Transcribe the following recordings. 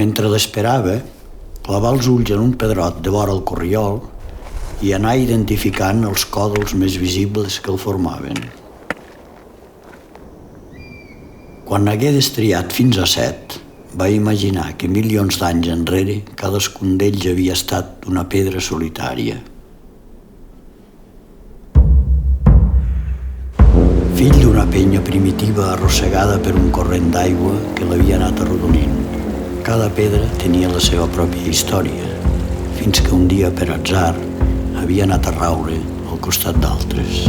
Mentre l'esperava, clavà els ulls en un pedrot de vora el corriol i anar identificant els còdols més visibles que el formaven. Quan n'hagué destriat fins a 7, va imaginar que milions d'anys enrere cadascun d'ells havia estat una pedra solitària. Fill d'una penya primitiva arrossegada per un corrent d'aigua que l'havia anat arrodonint. Cada pedra tenia la seva pròpia història, fins que un dia, per atzar, havia anat a raure al costat d'altres.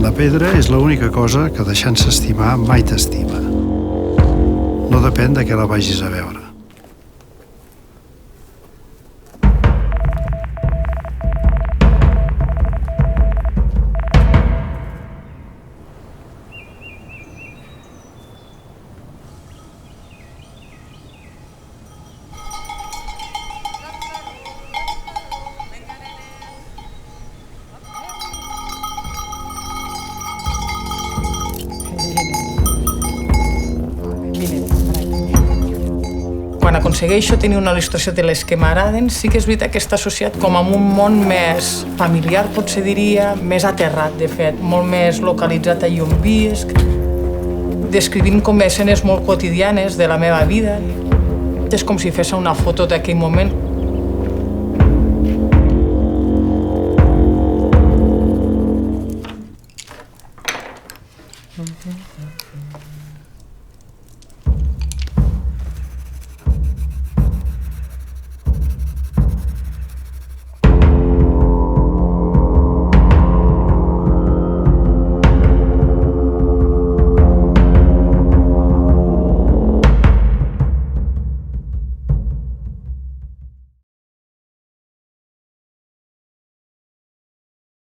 La pedra és l'única cosa que, deixant-se estimar, mai t'estima. No depèn de què la vagis a veure. Quan aconsegueixo tenir una il·lustració de les que m'agraden, sí que és veritat que està associat com a un món més familiar, potser diria, més aterrat, de fet, molt més localitzat allà on visc, descrivint com escenes molt quotidianes de la meva vida. És com si fes una foto d'aquell moment.